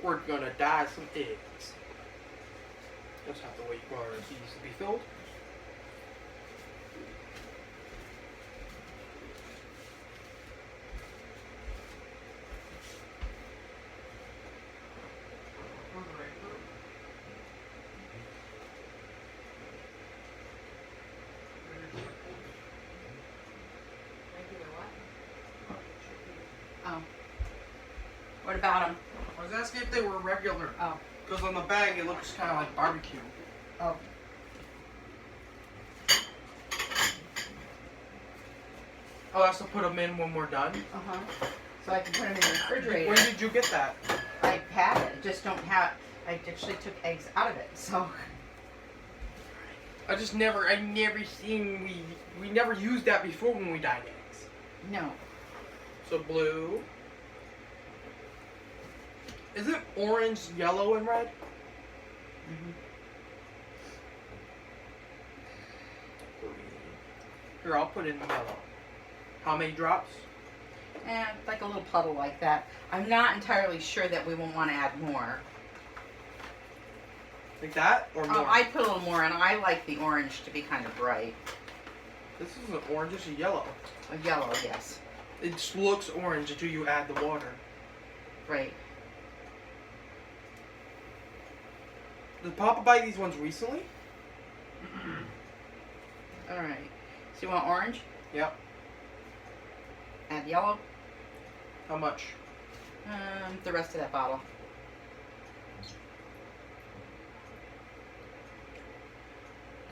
we're gonna dye some eggs. Just have to wait for these to be filled. Oh. What about them? I was asking if they were regular. Oh. Because on the bag it looks kind of like barbecue. Oh. I'll also put them in when we're done. Uh-huh. So I can put them in the refrigerator. When did you get that? I have it. Just don't have. I actually took eggs out of it. So. I never seen, we never used that before when we dyed eggs. No. So blue. Is it orange, yellow, and red? Mhm. Here, I'll put in yellow. How many drops? And like a little puddle like that. I'm not entirely sure that we won't want to add more. Like that, or more? I'd put a little more, and I like the orange to be kind of bright. This isn't orange, this is yellow. A yellow, yes. It just looks orange until you add the water. Right. Did Papa buy these ones recently? Alright. So you want orange? Yep. Add yellow. How much? The rest of that bottle.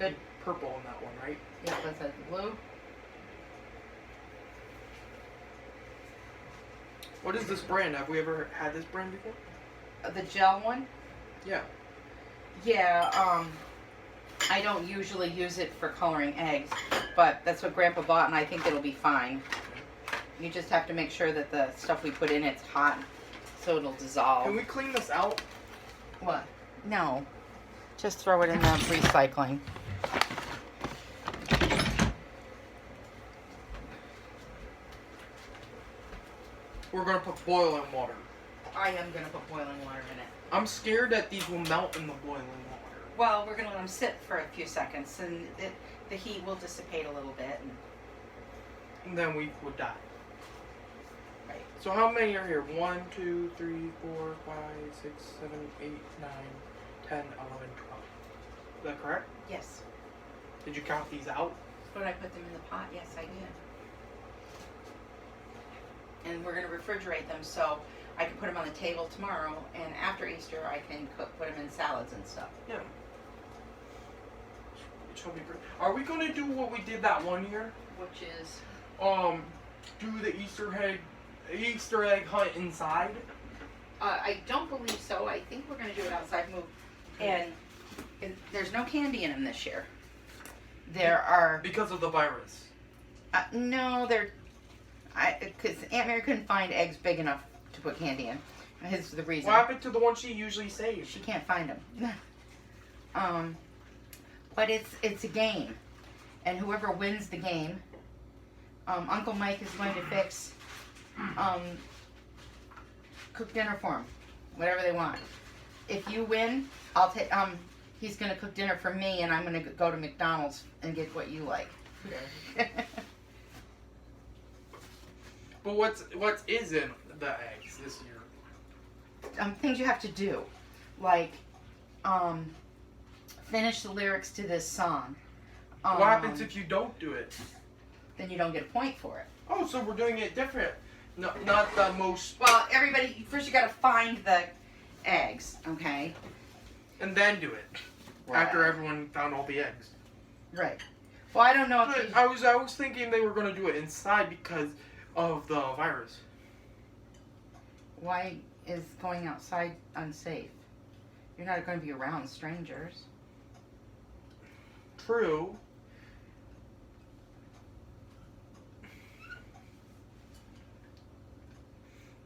Good. Purple on that one, right? Yep, that's a blue. What is this brand? Have we ever had this brand before? The gel one? Yeah. Yeah, I don't usually use it for coloring eggs, but that's what Grandpa bought, and I think it'll be fine. You just have to make sure that the stuff we put in it's hot, so it'll dissolve. Can we clean this out? What? No. Just throw it in the recycling. We're gonna put boiling water. I am going to put boiling water in it. I'm scared that these will melt in the boiling water. Well, we're going to let them sit for a few seconds, and the heat will dissipate a little bit. And then we would die. Right. So how many are here? 1, 2, 3, 4, 5, 6, 7, 8, 9, 10, 11, 12. Is that correct? Yes. Did you count these out? When I put them in the pot, yes, I did. And we're going to refrigerate them so I can put them on the table tomorrow, and after Easter I can put them in salads and stuff. Yeah. Which will be pretty. Are we gonna do what we did that one year? Which is? Do the Easter egg hunt inside? I don't believe so. I think we're going to do it outside. And there's no candy in them this year. There are... Because of the virus. No, because Aunt Mary couldn't find eggs big enough to put candy in. Is the reason. What happened to the one she usually saves? She can't find them. But it's a game, and whoever wins the game, Uncle Mike is going to fix cook dinner for them, whatever they want. If you win, I'll take. He's going to cook dinner for me, and I'm going to go to McDonald's and get what you like. But what is in the eggs this year? Things you have to do, like finish the lyrics to this song. What happens if you don't do it? Then you don't get a point for it. Oh, so we're doing it different. No, not the most. Well, everybody, first you got to find the eggs, okay? And then do it. Right. After everyone found all the eggs. Right. Well, I don't know if But you... I was thinking they were going to do it inside because of the virus. Why is going outside unsafe? You're not going to be around strangers. True.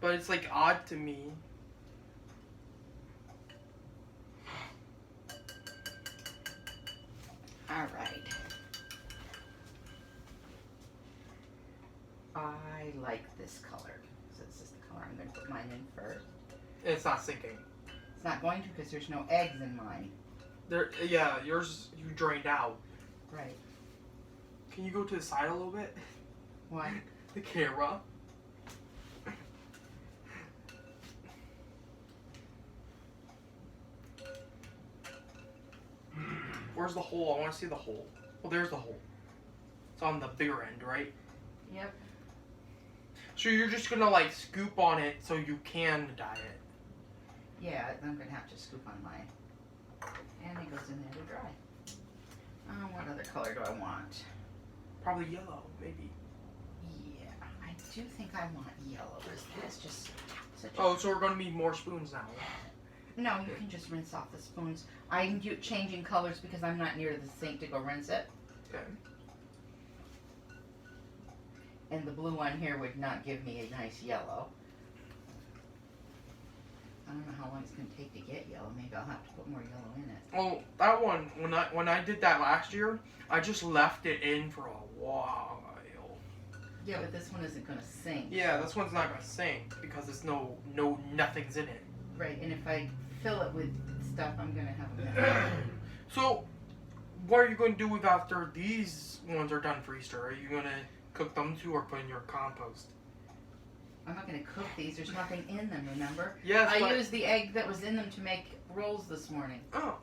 But it's like odd to me. All right. I like this color. So this is the color I'm going to put mine in first. It's not sinking. It's not going to because there's no eggs in mine. There, yeah, yours you drained out. Right. Can you go to the side a little bit? Why? The camera. Where's the hole? I want to see the hole. Well, there's the hole. It's on the bigger end, right? Yep. So you're just gonna like scoop on it so you can dye it. Yeah, I'm gonna have to scoop on mine. And it goes in there to dry. What other color do I want? Probably yellow, maybe. Yeah, I do think I want yellow. That's just such a... Oh, so we're gonna need more spoons now. No, you can just rinse off the spoons. I'm changing colors because I'm not near the sink to go rinse it. Okay. And the blue one here would not give me a nice yellow. I don't know how long it's going to take to get yellow. Maybe I'll have to put more yellow in it. Well, that one, when I did that last year, I just left it in for a while. Yeah, but this one isn't going to sink. Yeah, this one's not gonna sink because there's nothing's in it. Right, and if I fill it with stuff, I'm going to have a mess. So, what are you going to do with after these ones are done for Easter? Are you going to cook them too or put in your compost? I'm not going to cook these. There's nothing in them, remember? Yes, I but... used the egg that was in them to make rolls this morning. Oh.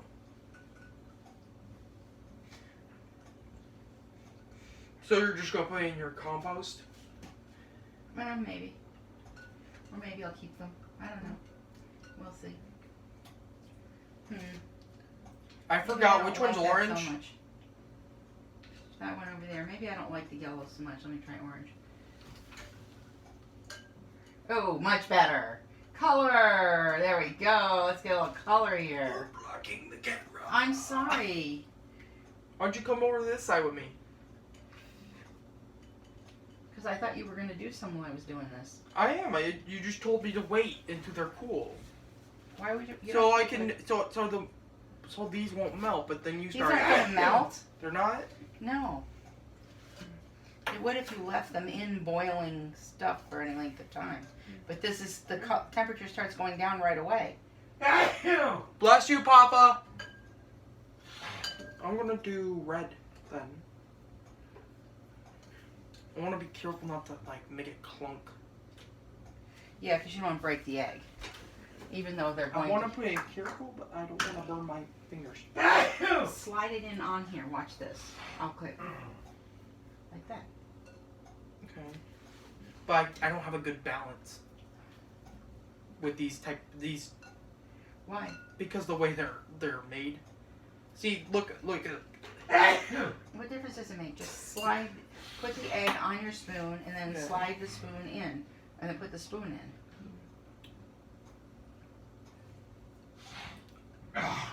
So you're just going to put it in your compost? Well, maybe. Or maybe I'll keep them. I don't know. We'll see. I Maybe forgot don't which one's like that orange. So much. That one over there. Maybe I don't like the yellow so much. Let me try orange. Oh, much better. Color. There we go. Let's get a little color here. You're blocking the camera. I'm sorry. Why don't you come over to this side with me? Because I thought you were going to do some while I was doing this. I am. You just told me to wait until they're cool. Why would you? So I can. So these won't melt. But then you These start. aren't going to melt. They're not. No. It would if you left them in boiling stuff for any length of time. But this is the temperature starts going down right away. Bless you, Papa. I'm gonna do red then. I want to be careful not to like make it clunk. Yeah, because you don't want to break the egg. Even though they're going I want to put it careful, but I don't want to burn my fingers. slide it in on here. Watch this. I'll click. Like that. Okay. But I don't have a good balance with these. Why? Because the way they're made. See, look at. What difference does it make? Just slide, put the egg on your spoon, and then Yeah. slide the spoon in, and then put the spoon in.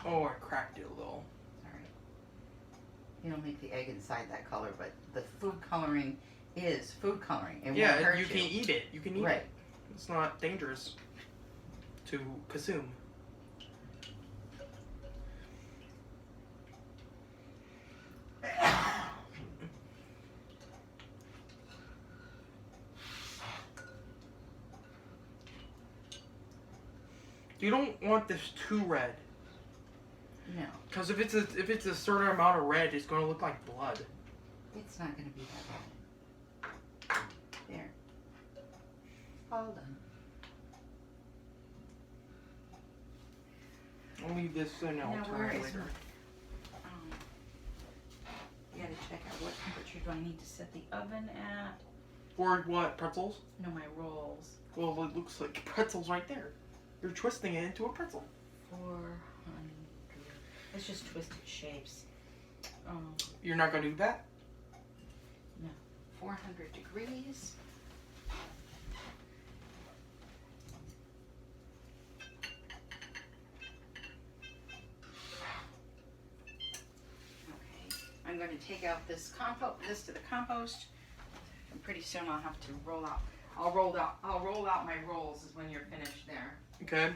Oh, I cracked it a little. Sorry. You don't make the egg inside that color, but the food coloring is food coloring. It won't Yeah, hurt you can eat it. You can eat Right. it. It's not dangerous to consume. You don't want this too red. No, Because if it's a certain amount of red, it's going to look like blood. it's not going to be that bad. There. All done. I'll leave this and I'll Now, turn where it is later. You gotta check out what temperature do I need to set the oven at. For what? Pretzels? No, my rolls. Well, it looks like pretzels right there. You're twisting it into a pretzel. 400. It's just twisted shapes. You're not going to do that? 400 degrees. Okay, I'm going to take out this to the compost, and pretty soon I'll have to roll out. I'll roll out my rolls is when you're finished there. Okay.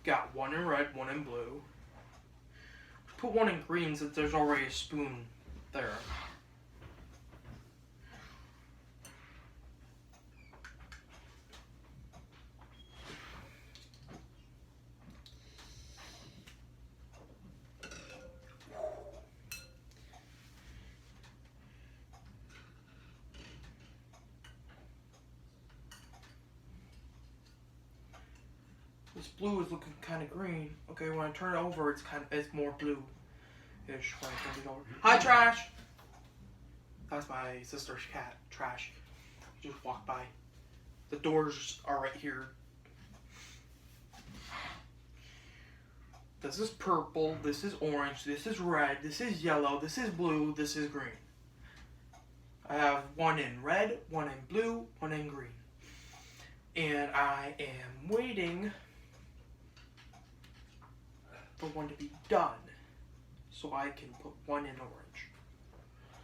Got one in red, one in blue. Put one in green since there's already a spoon there. This blue is looking kind of green. Okay, when I turn it over, it's more blue-ish when I turn it over. Hi, Trash. That's my sister's cat, Trash. Just walk by. The doors are right here. This is purple. This is orange. This is red. This is yellow. This is blue. This is green. I have one in red, one in blue, one in green. And I am waiting for one to be done so I can put one in orange.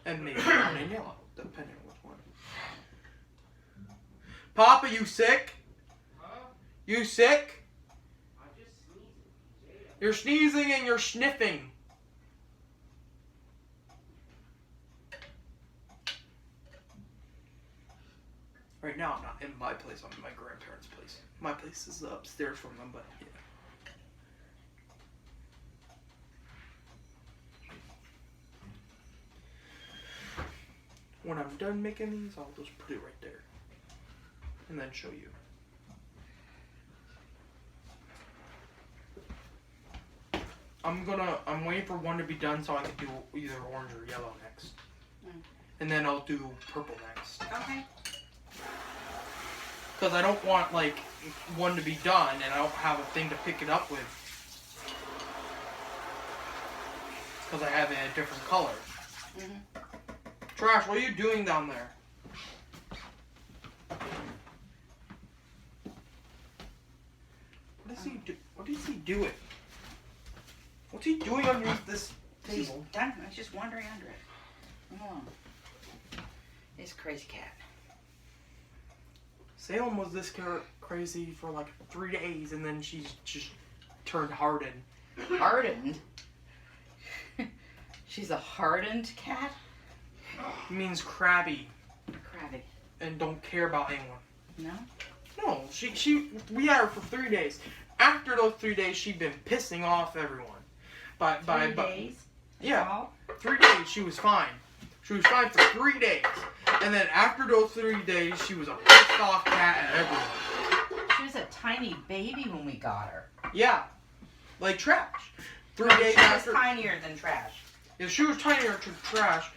And maybe one in yellow, depending on which one. Papa, you sick? Huh? You sick? I'm just sneezing. You're sneezing and you're sniffing. Right now, I'm not in my place. I'm in my grandparents' place. My place is upstairs from them, but yeah. When I'm done making these, I'll just put it right there. And then show you. I'm waiting for one to be done so I can do either orange or yellow next. And then I'll do purple next. Okay. Because I don't want, like, one to be done and I don't have a thing to pick it up with. Because I have it in a different color. Mm-hmm. Trash, what are you doing down there? What is he do? What is he doing? What's he doing underneath this He's table? done. I was just wandering under it. Come on. This crazy cat. Salem was this crazy for like 3 days, and then she's just turned hardened. Hardened? She's a hardened cat? It means crabby Crabby. and don't care about anyone. No? No, we had her for 3 days. After those 3 days, she'd been pissing off everyone. By 3 days? Yeah, All? 3 days she was fine. She was fine for 3 days, and then after those 3 days, she was a pissed off cat at everyone. She was a tiny baby when we got her. Yeah, like Trash. 3 No, days she after. was tinier than Trash. If she was tinier to Trash,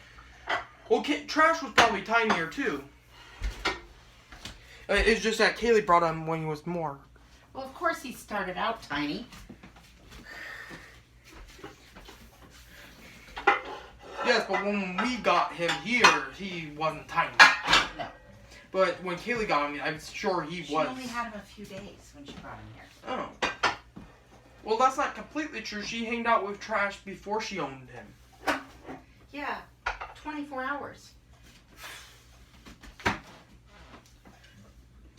well, Trash was probably tinier too. It's just that Kaylee brought him when he was more. Well, of course he started out tiny. Yes, but when we got him here, he wasn't tiny. No. But when Kaylee got him, I'm sure he She was. only had him a few days when she brought him here. Oh. Well, that's not completely true. She hanged out with Trash before she owned him. Yeah, 24 hours.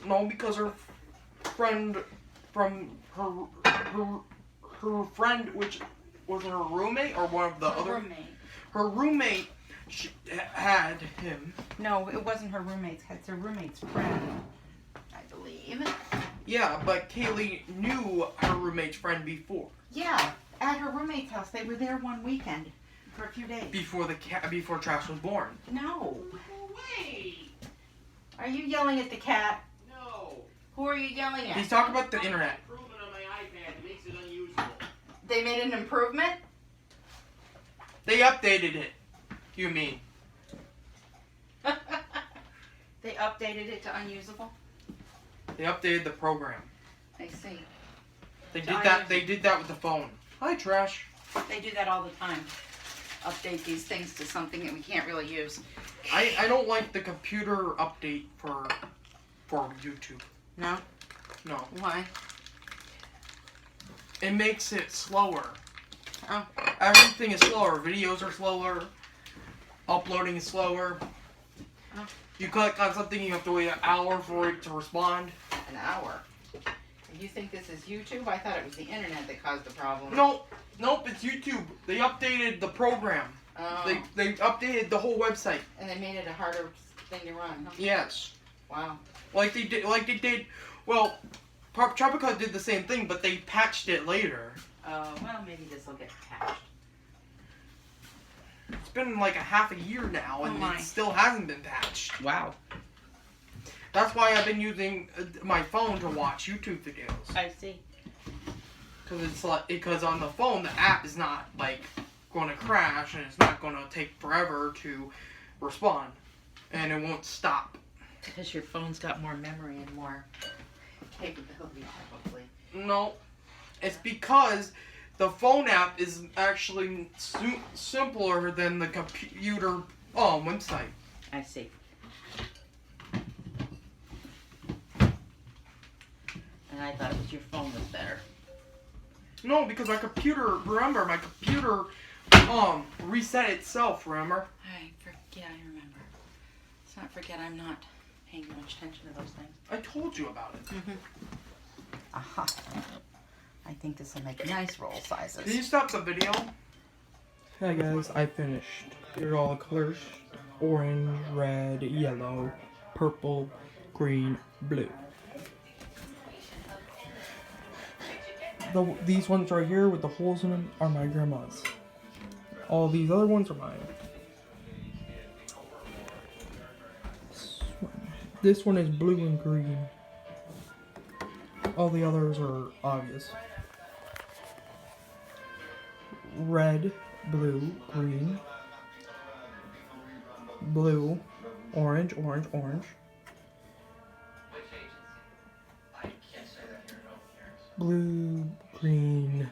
No, because her friend from her friend, which was her roommate or one of the other. Roommate. Her roommate had him. No, it wasn't her roommate's cat. It's her roommate's friend, I believe. Yeah, but Kaylee knew her roommate's friend before. Yeah, at her roommate's house. They were there one weekend for a few days. Before Trash was born. No. Wait! Are you yelling at the cat? No! Who are you yelling at? He's talking about the internet. Improvement on my iPad makes it unusable. They made an improvement? They updated it. You mean? They updated it to unusable? They updated the program. I see. They To did that. unusable. They did that with the phone. Hi, Trash. They do that all the time. Update these things to something that we can't really use. I don't like the computer update for YouTube. No? No, Why? it makes it slower. Oh. Everything is slower. Videos are slower. Uploading is slower. Oh. You click on something, you have to wait an hour for it to respond. An hour. You think this is YouTube? I thought it was the internet that caused the problem. Nope, it's YouTube. They updated the program. Oh. They updated the whole website. And they made it a harder thing to run, huh? Yes. Wow. Like they did. Well, Tropica did the same thing, but they patched it later. Oh, well, maybe this will get patched. It's been like a half a year now, and my. it still hasn't been patched. Wow. That's why I've been using my phone to watch YouTube videos. I see. Because it's like, because on the phone the app is not like going to crash and it's not going to take forever to respond, and it won't stop. Because your phone's got more memory and more capability, probably. No, it's because the phone app is actually simpler than the computer website. I see. And I thought it was your phone was better. No, because my computer, remember, my computer reset itself, remember? I remember. Let's not forget I'm not paying much attention to those things. I told you about it. Aha. I think this will make nice roll sizes. Can you stop the video? Hi guys, I finished. Here are all the colors. Orange, red, yellow, purple, green, blue. These ones right here with the holes in them are my grandma's. All these other ones are mine. This one is blue and green. All the others are obvious. Red, blue, green, blue, orange, orange, orange. Blue, green,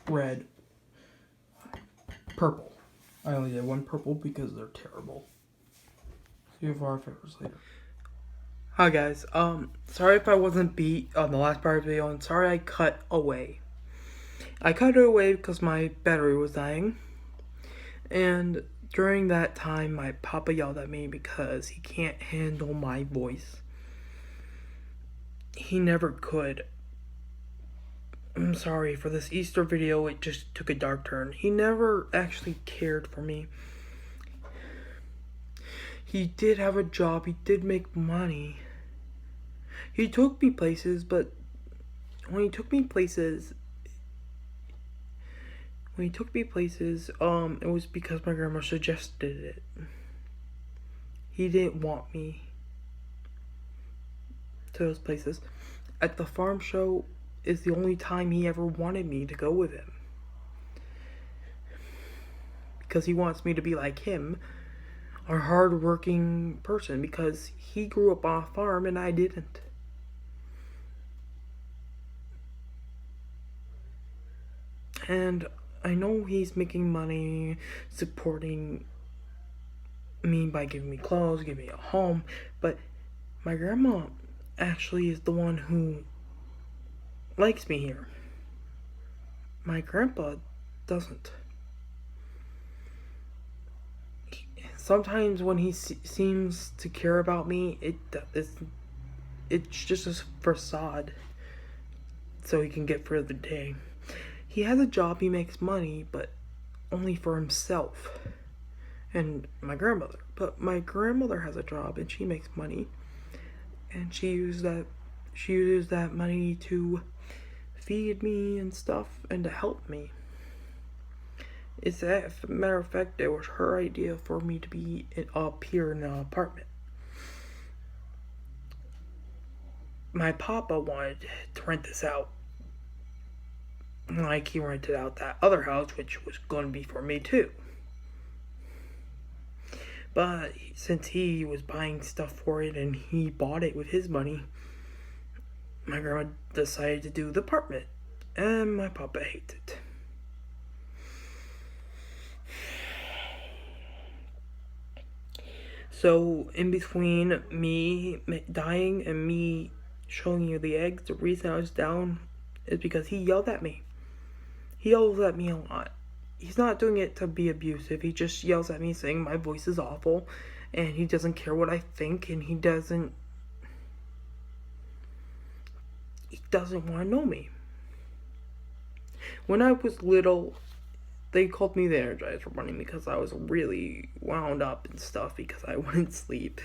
red, purple. I only did one purple because they're terrible. See if our favorites later. Hi guys, sorry if I wasn't beat on the last part of the video, and sorry I cut away. I cut it away because my battery was dying, and during that time my papa yelled at me because he can't handle my voice. He never could. I'm sorry for this Easter video, it just took a dark turn. He never actually cared for me. He did have a job, he did make money. He took me places, but when he took me places, it was because my grandma suggested it. He didn't want me to those places. At the farm show is the only time he ever wanted me to go with him. Because he wants me to be like him, a hard-working person, because he grew up on a farm and I didn't. And I know he's making money, supporting me by giving me clothes, giving me a home, but my grandma actually is the one who likes me here. My grandpa doesn't. Sometimes when he seems to care about me, it's just a facade so he can get through the day. He has a job, he makes money, but only for himself and my grandmother. But my grandmother has a job and she makes money, and she uses that money to feed me and stuff and to help me. As a matter of fact, it was her idea for me to be up here in an apartment. My papa wanted to rent this out. Like, he rented out that other house, which was going to be for me too. But since he was buying stuff for it and he bought it with his money, my grandma decided to do the apartment. And my papa hates it. So, in between me dying and me showing you the eggs, the reason I was down is because he yelled at me. He yells at me a lot. He's not doing it to be abusive. He just yells at me saying my voice is awful and he doesn't care what I think, and he doesn't want to know me. When I was little, they called me the Energizer Bunny because I was really wound up and stuff because I wouldn't sleep.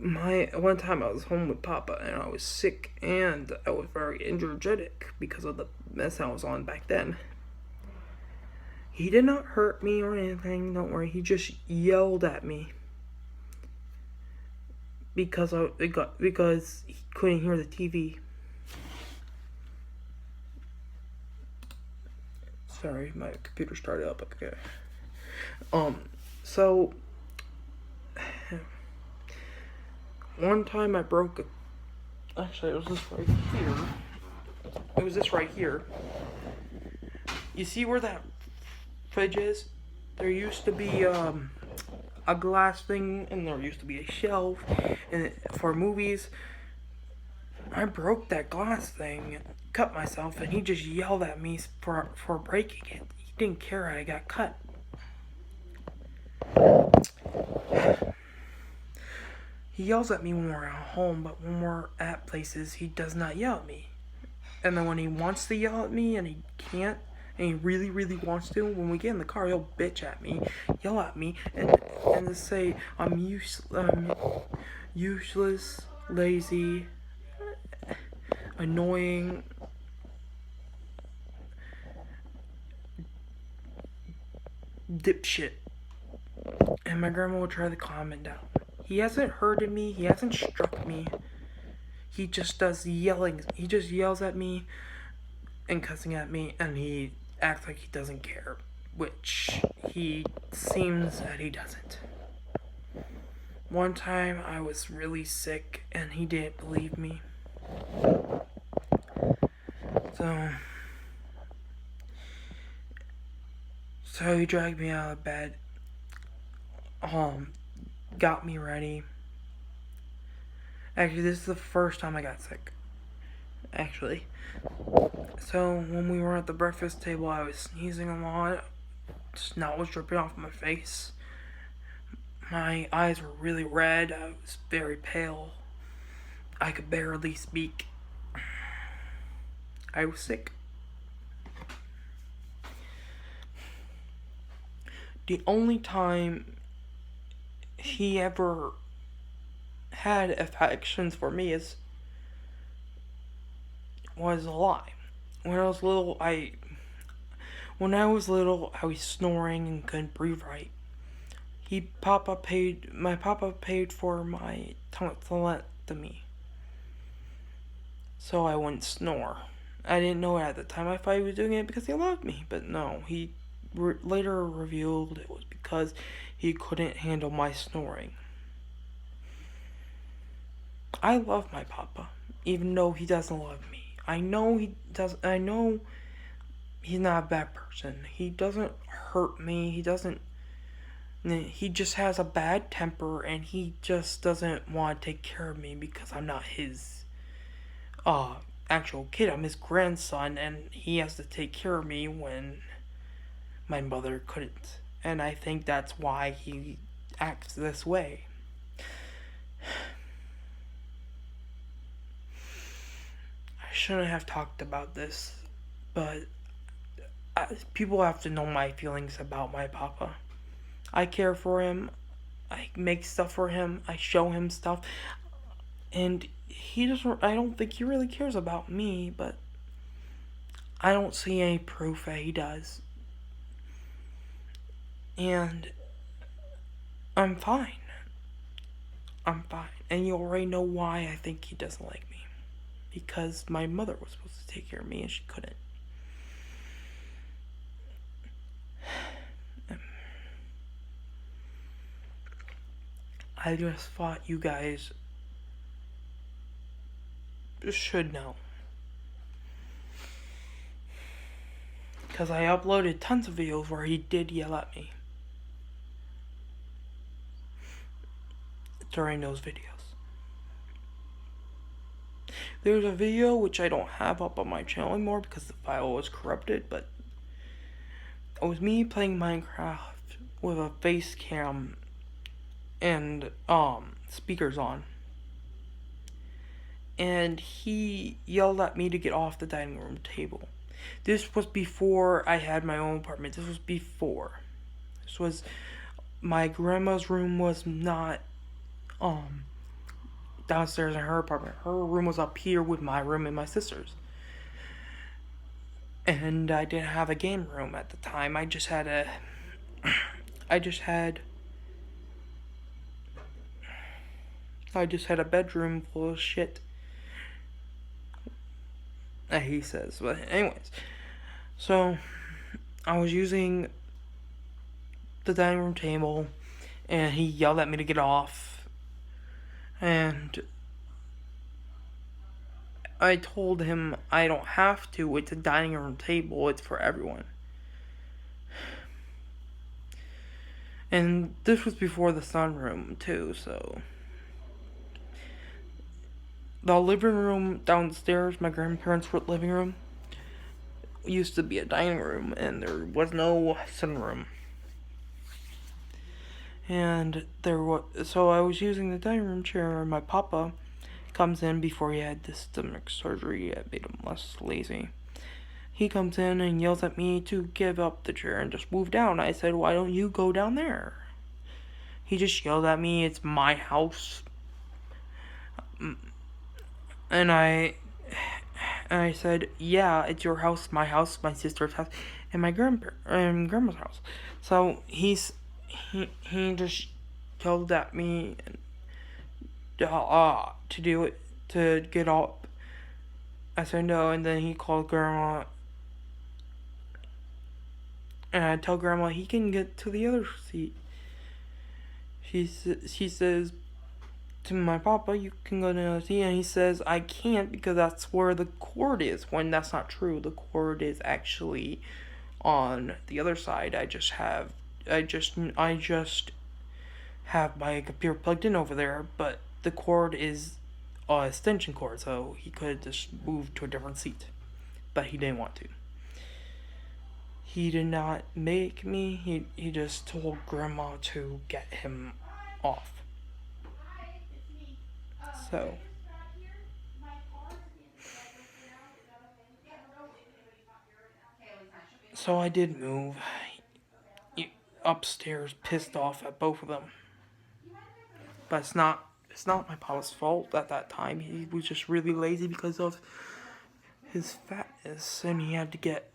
One time I was home with Papa and I was sick and I was very energetic because of the mess I was on back then. He did not hurt me or anything, don't worry. He just yelled at me because he couldn't hear the TV. Sorry, my computer started up. Okay. So one time I broke actually, it was this right here. It was this right here. You see where that fridge is? There used to be a glass thing, and there used to be a shelf and for movies. I broke that glass thing, cut myself, and he just yelled at me for breaking it. He didn't care I got cut. He yells at me when we're at home, but when we're at places, he does not yell at me. And then when he wants to yell at me and he can't, and he really, really wants to, when we get in the car, he'll bitch at me, yell at me, and just say I'm useless, lazy, annoying, dipshit. And my grandma will try to calm it down. He hasn't hurted me, he hasn't struck me. He just does yelling. He just yells at me and cussing at me, and he acts like he doesn't care, which he seems that he doesn't. One time I was really sick and he didn't believe me. So he dragged me out of bed, got me ready. Actually, this is the first time I got sick. Actually. So, when we were at the breakfast table, I was sneezing a lot. Snot was dripping off my face. My eyes were really red. I was very pale. I could barely speak. I was sick. The only time he ever had affections for me was a lie. When I was little, I was snoring and couldn't breathe right. My papa paid for my tonsillectomy, so I wouldn't snore. I didn't know it at the time. I thought he was doing it because he loved me, but no. He later revealed it was because he couldn't handle my snoring. I love my papa, even though he doesn't love me. I know he's not a bad person. He doesn't hurt me. He just has a bad temper, and he just doesn't want to take care of me because I'm not his actual kid. I'm his grandson, and he has to take care of me when my mother couldn't. And I think that's why he acts this way. I shouldn't have talked about this, but people have to know my feelings about my papa. I care for him. I make stuff for him. I show him stuff. And I don't think he really cares about me, but I don't see any proof that he does. And I'm fine. And you already know why I think he doesn't like me. Because my mother was supposed to take care of me and she couldn't. I just thought you guys should know. Because I uploaded tons of videos where he did yell at me during those videos. There's a video which I don't have up on my channel anymore because the file was corrupted, but it was me playing Minecraft with a face cam and speakers on. And he yelled at me to get off the dining room table. This was before I had my own apartment. This was my grandma's room was not downstairs in her apartment. Her room was up here with my room and my sister's. And I didn't have a game room at the time. I just had a bedroom full of shit. He says. But anyways. So I was using the dining room table, and he yelled at me to get off. And I told him I don't have to. It's a dining room table. It's for everyone. And this was before the sunroom, too, so. The living room downstairs, my grandparents' living room, used to be a dining room, and there was no sunroom. And so I was using the dining room chair, and my papa comes in before he had this stomach surgery that made him less lazy. He comes in and yells at me to give up the chair and just move down. I said, why don't you go down there? He just yelled at me, it's my house. And I said, yeah, it's your house, my sister's house, and my grandma's house. So he just yelled at me to do it, to get up. I said no, and then he called Grandma. And I tell Grandma he can get to the other seat. She says to my papa, you can go to the other seat, and he says I can't because that's where the cord is. When that's not true, the cord is actually on the other side. I just have my computer plugged in over there, but the cord is an extension cord, so he could just move to a different seat, but he didn't want to. He did not make me. He just told Grandma to get him off. So I did move upstairs, pissed off at both of them. But it's not my papa's fault at that time. He was just really lazy because of his fatness, and he had to get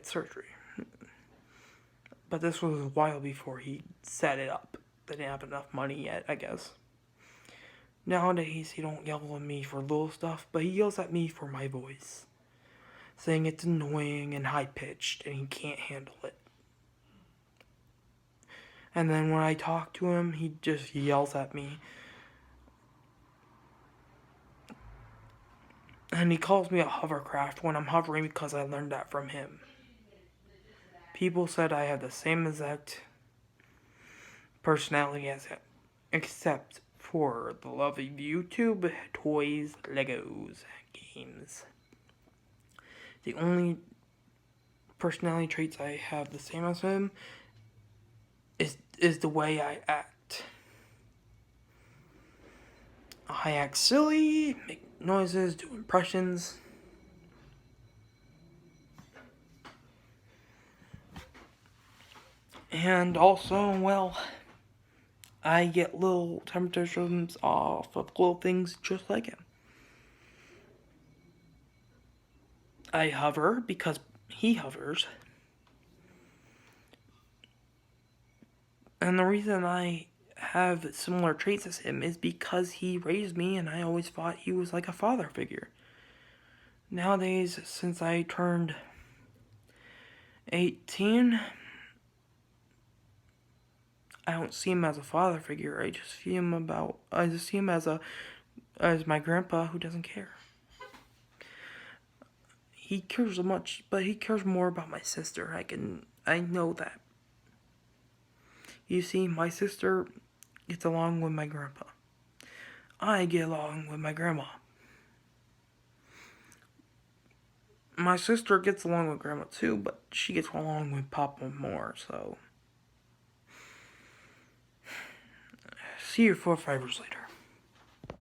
surgery. But this was a while before he set it up. They didn't have enough money yet, I guess. Nowadays, he don't yell at me for little stuff, but he yells at me for my voice, saying it's annoying and high-pitched, and he can't handle it. And then when I talk to him, he just yells at me. And he calls me a hovercraft when I'm hovering because I learned that from him. People said I have the same exact personality as him, except for the love of YouTube, toys, Legos, games. The only personality traits I have the same as him is the way I act. I act silly, make noises, do impressions. And also, well, I get little temper tantrums off of little things just like him. I hover because he hovers. And the reason I have similar traits as him is because he raised me, and I always thought he was like a father figure. Nowadays, since I turned 18, I don't see him as a father figure. I just see him as my grandpa who doesn't care. He cares so much, but he cares more about my sister. I know that. You see, my sister gets along with my grandpa. I get along with my grandma. My sister gets along with grandma too, but she gets along with papa more, so. See you 4 or 5 years later.